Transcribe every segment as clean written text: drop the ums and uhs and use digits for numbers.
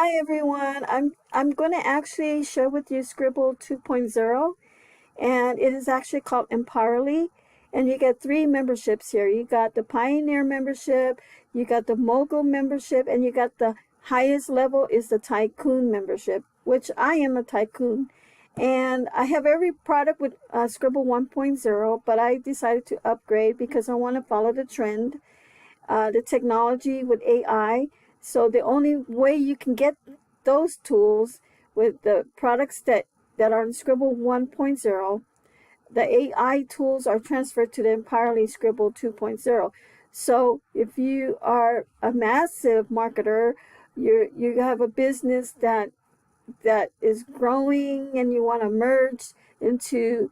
Hi everyone. I'm going to actually share with you Scribble 2.0, and it is actually called Empowerly, and you get three memberships here. You got the Pioneer membership, you got the Mogul membership, and you got the highest level is the Tycoon membership, which I am a Tycoon. And I have every product with Scribble 1.0, but I decided to upgrade because I want to follow the trend, the technology with AI. So the only way you can get those tools with the products that are in Scribble 1.0, the AI tools are transferred to the entirely Scribble 2.0. So if you are a massive marketer, you have a business that is growing and you want to merge into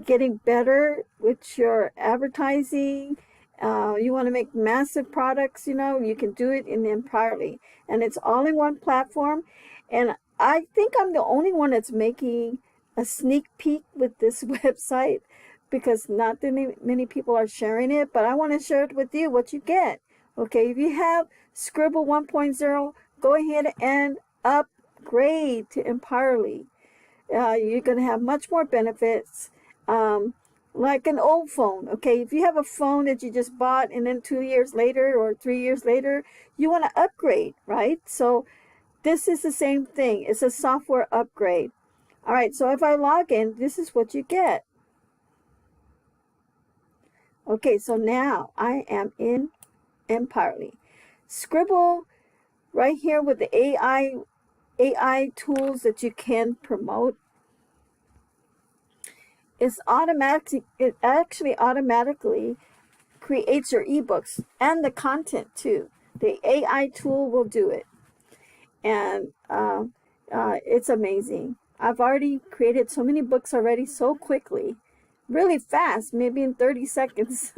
getting better with your advertising, you want to make massive products, you can do it in entirely. And it's all in one platform. And I think I'm the only one that's making a sneak peek with this website because not many people are sharing it, but I want to share it with you what you get. Okay, if you have Scribble 1.0, go ahead and upgrade to entirely. You're going to have much more benefits. Like an old phone. Okay, if you have a phone that you just bought and then 2 years later or 3 years later, you want to upgrade, right? So this is the same thing. It's a software upgrade. All right, so if I log in, this is what you get. Okay, so now I am in Empowerly. Scribble right here with the AI tools that you can promote. It actually automatically creates your ebooks and the content too. The AI tool will do it, and it's amazing. I've already created so many books already so quickly, really fast, maybe in 30 seconds.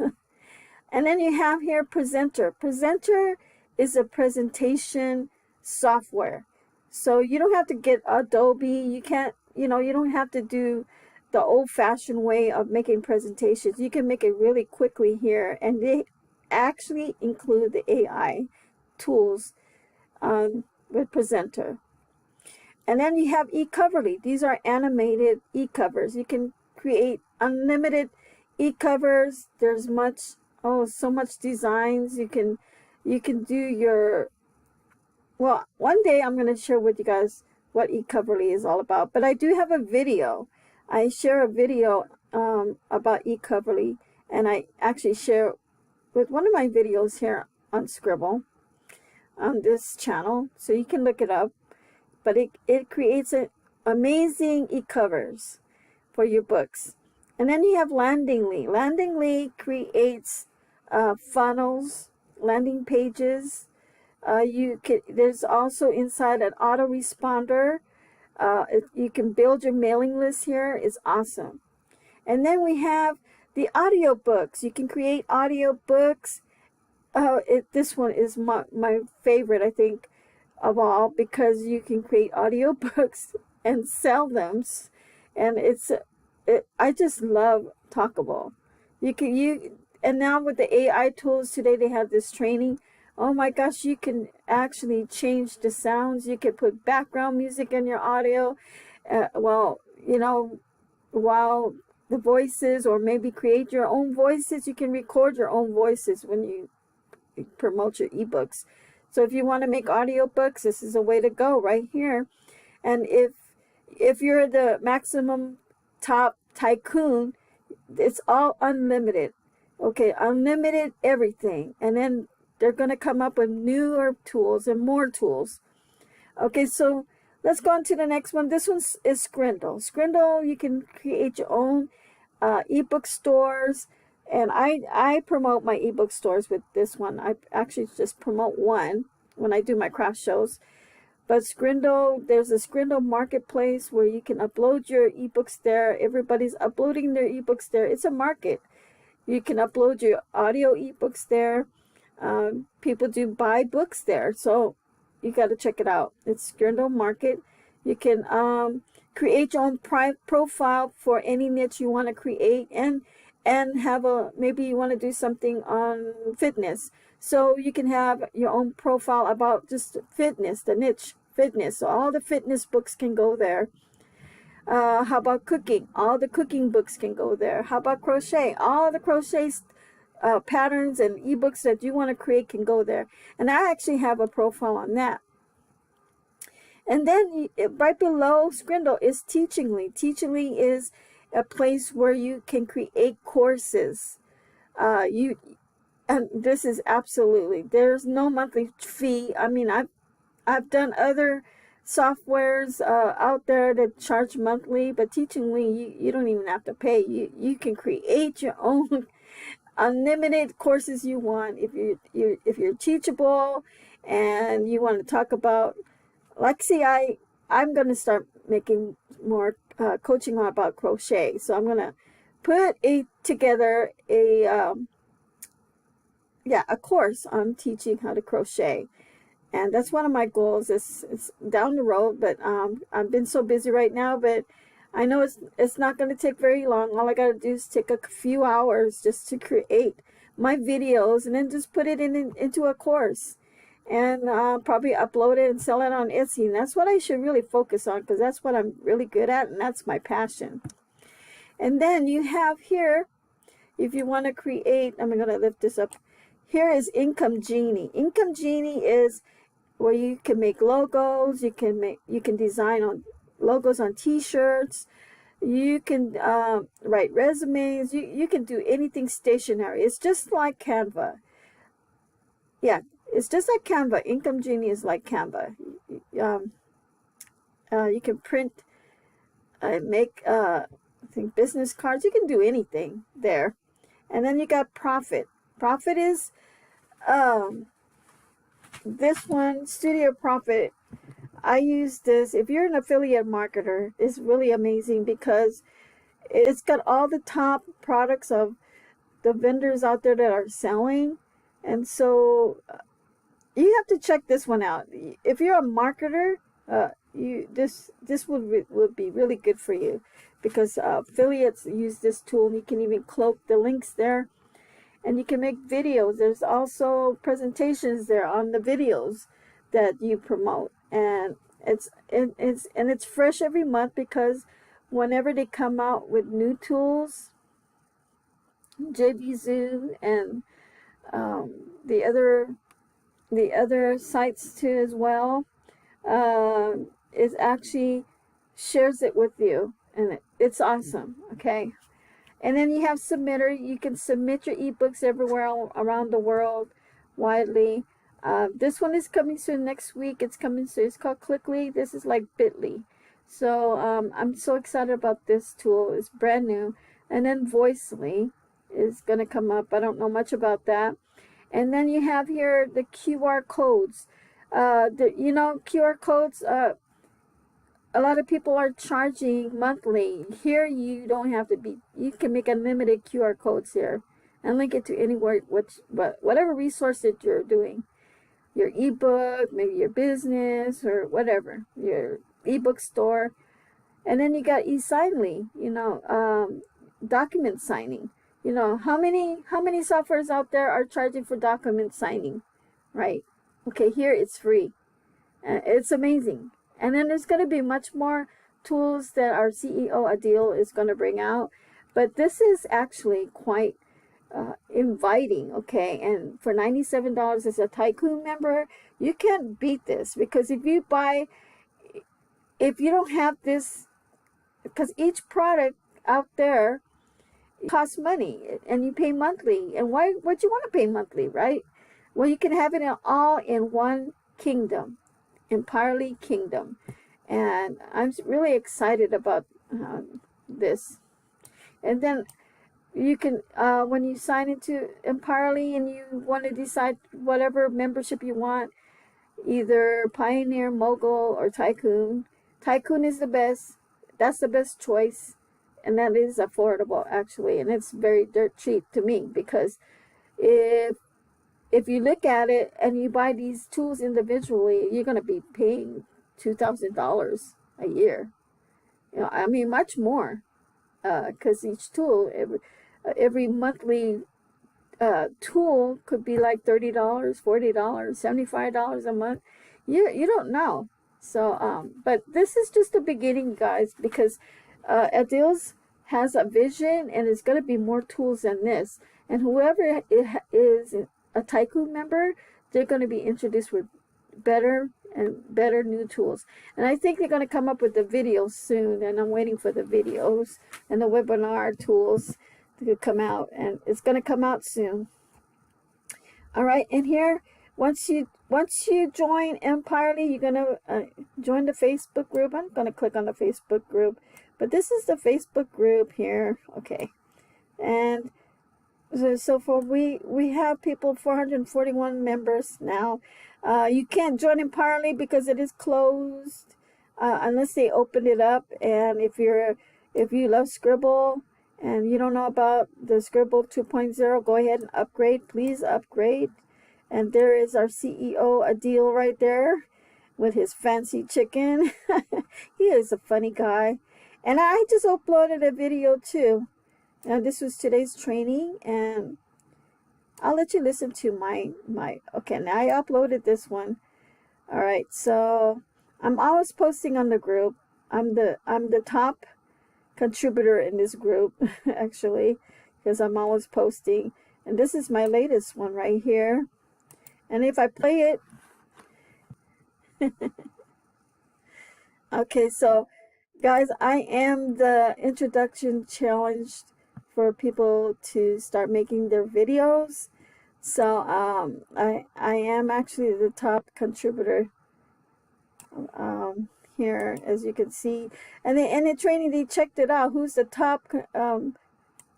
And then you have here Presenter. Presenter is a presentation software, so you don't have to get Adobe. You can't, you don't have to do the old-fashioned way of making presentations. You can make it really quickly here, and they actually include the AI tools with Presenter. And then you have eCoverly. These are animated e-covers. You can create unlimited e-covers. There's so much designs. You can do your, well, one day I'm going to share with you guys what eCoverly is all about. But I do have a video. I share a video about eCoverly, and I actually share with one of my videos here on Scribble on this channel, so you can look it up. But it creates amazing e-covers for your books. And then you have Landingly. Landingly creates funnels, landing pages. There's also inside an autoresponder. You can build your mailing list here. It's awesome. And then we have the audiobooks. You can create audiobooks. This one is my favorite, I think, of all, because you can create audiobooks and sell them. And I just love Talkable. And now with the AI tools today, they have this training. Oh my gosh, you can actually change the sounds. You can put background music in your audio. While the voices, or maybe create your own voices. You can record your own voices when you promote your ebooks. So if you want to make audiobooks, this is a way to go right here. And if you're the maximum top tycoon, it's all unlimited. Okay, unlimited everything. And then they're going to come up with newer tools and more tools. Okay, so let's go on to the next one. This one is Scrindle. Scrindle, you can create your own ebook stores. And I promote my ebook stores with this one. I actually just promote one when I do my craft shows. But Scrindle, there's a Scrindle marketplace where you can upload your ebooks there. Everybody's uploading their ebooks there. It's a market. You can upload your audio ebooks there. People do buy books there, so you got to check it out. It's Scrindle Market. You can create your own profile for any niche you want to create, and have maybe you want to do something on fitness. So you can have your own profile about just fitness, the niche fitness. So all the fitness books can go there. How about cooking? All the cooking books can go there. How about crochet? All the crochet patterns and ebooks that you want to create can go there. And I actually have a profile on that. And then right below Scrindle is Teachingly. Teachingly is a place where you can create courses. And this is absolutely, there's no monthly fee. I mean, I've done other softwares out there that charge monthly, but Teachingly, you don't even have to pay. You can create your own unlimited courses you want. If you're teachable and you want to talk about, like, see, I'm going to start making more coaching about crochet. So I'm going to put together a course on teaching how to crochet. And that's one of my goals. It's down the road, but I've been so busy right now, but I know it's not going to take very long. All I got to do is take a few hours just to create my videos and then just put it into a course, and probably upload it and sell it on Etsy. And that's what I should really focus on, because that's what I'm really good at, and that's my passion. And then you have here, if you want to create, I'm going to lift this up. Here is Income Genie. Income Genie is where you can make logos. You can design on logos on t-shirts. You can write resumes. You can do anything stationary. It's just like Canva. Yeah, it's just like Canva. Income Genie is like Canva. You can print, make, I think, business cards. You can do anything there. And then you got Profit. Profit is this one, Studio Profit. I use this. If you're an affiliate marketer, it's really amazing because it's got all the top products of the vendors out there that are selling. And so you have to check this one out. If you're a marketer, this would be really good for you, because affiliates use this tool. You can even cloak the links there, and you can make videos. There's also presentations there on the videos that you promote, and it's fresh every month, because whenever they come out with new tools, JVZoo and the other sites too as well, is actually shares it with you, and it's awesome. Okay. And then you have Submitter. You can submit your ebooks everywhere around the world, widely. This one is coming soon next week. It's coming soon. It's called Clickly. This is like Bitly. So I'm so excited about this tool. It's brand new. And then Voicely is going to come up. I don't know much about that. And then you have here the QR codes. QR codes, a lot of people are charging monthly. Here you don't have to be. You can make unlimited QR codes here and link it to anywhere, whatever resource that you're doing. Your ebook, maybe your business, or whatever, your ebook store. And then you got eSignly, document signing. How many softwares out there are charging for document signing, right? Okay, here it's free. It's amazing. And then there's going to be much more tools that our CEO Adil is going to bring out. But this is actually quite inviting, okay? And for $97 as a Tycoon member, you can't beat this, because if you don't have this, because each product out there costs money and you pay monthly. And why would you want to pay monthly, right? Well, you can have it all in one kingdom, Empirely Kingdom. And I'm really excited about this. And then you can, when you sign into Empirely and you want to decide whatever membership you want, either Pioneer, Mogul, or Tycoon. Tycoon is the best. That's the best choice. And that is affordable, actually. And it's very dirt cheap to me, because if you look at it and you buy these tools individually, you're going to be paying $2,000 a year. I mean, much more, because each tool, every monthly tool could be like $30, $40, $75 a month. You don't know. So but this is just the beginning, guys, because Adil's has a vision, and it's going to be more tools than this. And whoever is a Tycoon member, they're going to be introduced with better and better new tools. And I think they're going to come up with the videos soon, and I'm waiting for the videos and the webinar tools to come out, and it's going to come out soon. All right, and here, once you join Empirely, you're going to join the Facebook group. I'm going to click on the Facebook group, but this is the Facebook group here. Okay, and so for we have people, 441 members now. You can't join Empirely because it is closed unless they open it up. And if you love Scribble and you don't know about the Scribble 2.0, go ahead and upgrade. Please upgrade. And there is our CEO Adil right there with his fancy chicken. He is a funny guy. And I just uploaded a video too. Now this was today's training, and I'll let you listen to my okay, now I uploaded this one. All right, so I'm always posting on the group. I'm the top contributor in this group actually, because I'm always posting. And this is my latest one right here. And if I play it okay, so guys, I am the introduction challenge for people to start making their videos. So I am actually the top contributor here, as you can see. And in the training, they checked it out. Who's the top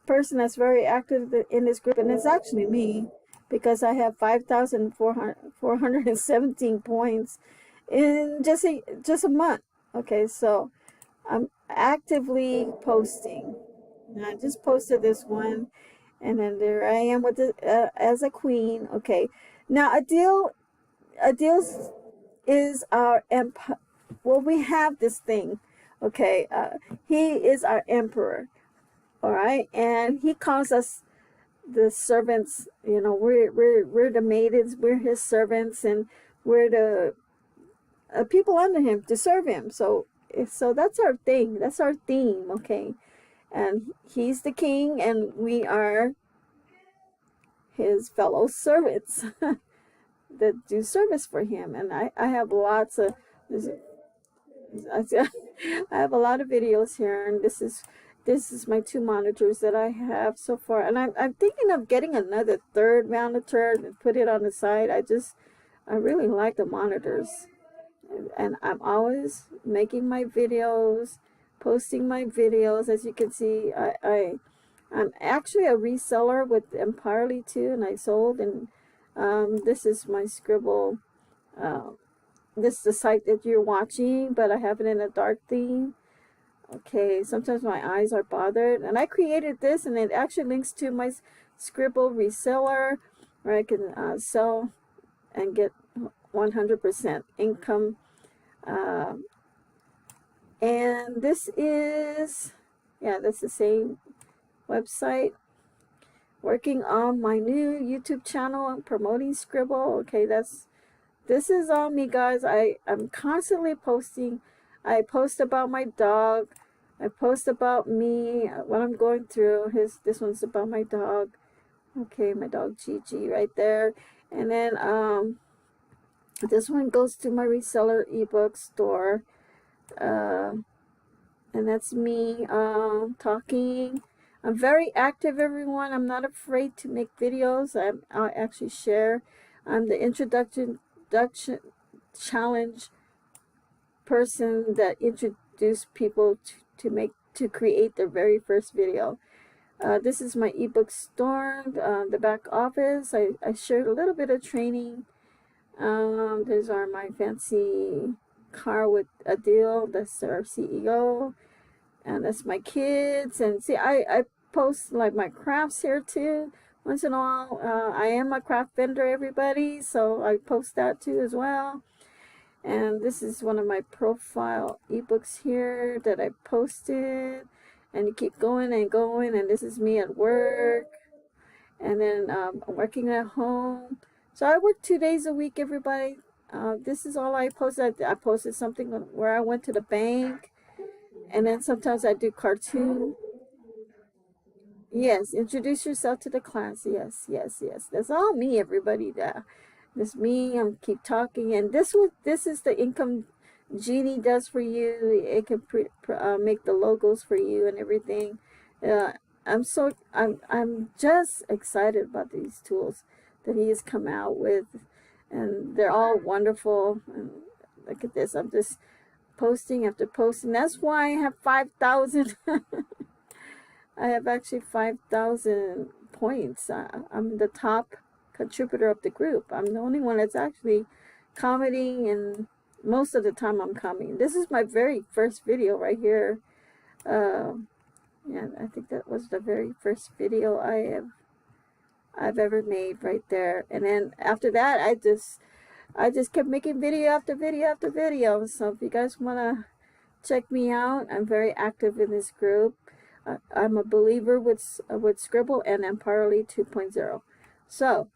person that's very active in this group? And it's actually me, because I have 5,417 points in just a month. Okay, so I'm actively posting. And I just posted this one, and then there I am with the as a queen. Okay, now Adil's is our empire. Well, we have this thing. Okay, he is our emperor. All right, and he calls us the servants. You know, we're the maidens. We're his servants, and we're the people under him to serve him. So that's our thing. That's our theme. Okay. And he's the king, and we are his fellow servants that do service for him. And I have lots of I have a lot of videos here, and this is my 2 monitors that I have so far. And I'm thinking of getting another third monitor and put it on the side. I really like the monitors, and I'm always making my videos, posting my videos. As you can see, I'm actually a reseller with Empirely too, and I sold. And this is my Scribble. This is the site that you're watching, but I have it in a dark theme. Okay, sometimes my eyes are bothered, and I created this, and it actually links to my Scribble reseller, where I can sell and get 100% income. And this is, yeah, that's the same website. Working on my new YouTube channel. I'm promoting Scribble. Okay, this is all me, guys. I'm constantly posting. I post about my dog. I post about me, what I'm going through. This one's about my dog. Okay, my dog Gigi right there. And then this one goes to my reseller ebook store. And that's me talking. I'm very active, everyone. I'm not afraid to make videos. I'll actually share. I'm the introduction challenge person that introduced people to create their very first video. This is my ebook store, the back office. I shared a little bit of training. These are my fancy car with Adil. That's our CEO. And that's my kids. And see, I post like my crafts here too. Once in a while, I am a craft vendor, everybody. So I post that too as well. And this is one of my profile ebooks here that I posted. And you keep going and going. And this is me at work. And then I'm working at home. So I work 2 days a week, everybody. This is all I posted. I posted something where I went to the bank. And then sometimes I do cartoon. Yes, introduce yourself to the class. Yes, yes, yes. That's all me, everybody. That's me. I'm keep talking, and this is the income Genie does for you. It can make the logos for you and everything. Uh, I'm just excited about these tools that he has come out with, and they're all wonderful. And look at this. I'm just posting after posting. That's why I have 5,000. I have actually 5,000 points. I'm the top contributor of the group. I'm the only one that's actually commenting, and most of the time I'm commenting. This is my very first video right here. Yeah, I think that was the very first video I've ever made right there. And then after that, I just kept making video after video after video. So if you guys wanna check me out, I'm very active in this group. I'm a believer with Scribble and Empowerly 2.0. So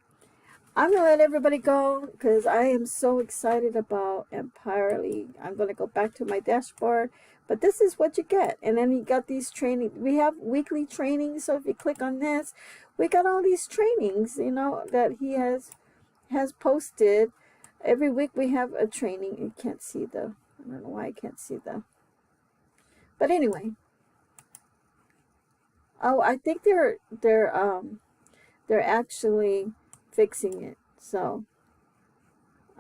I'm gonna let everybody go because I am so excited about Empowerly. I'm gonna go back to my dashboard, but this is what you get. And then you got these training. We have weekly trainings. So if you click on this, we got all these trainings, you know, that he has posted. Every week we have a training. You can't see the. I don't know why I can't see the. But anyway. Oh, I think they're actually fixing it. So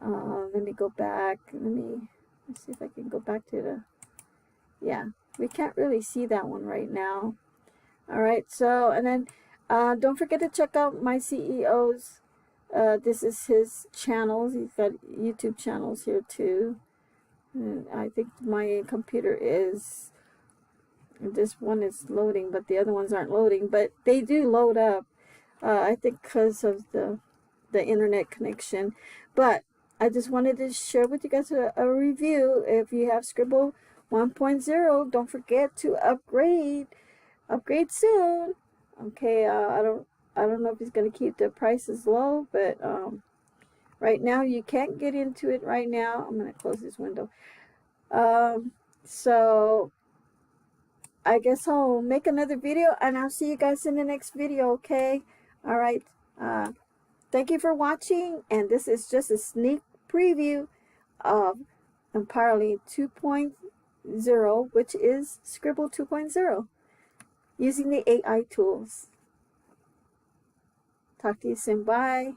let me go back. Let's see if I can go back to the. Yeah, we can't really see that one right now. All right. So and then don't forget to check out my CEO's. This is his channels. He's got YouTube channels here too. And I think my computer is. This one is loading, but the other ones aren't loading. But they do load up, I think because of the internet connection. But I just wanted to share with you guys a review. If you have Scribble 1.0, don't forget to upgrade soon. Okay, I don't know if he's going to keep the prices low, but right now you can't get into it right now. I'm going to close this window. So I guess I'll make another video, and I'll see you guys in the next video, okay? All right. Thank you for watching, and this is just a sneak preview of Empowerly 2.0, which is Scribble 2.0, using the AI tools. Talk to you soon. Bye.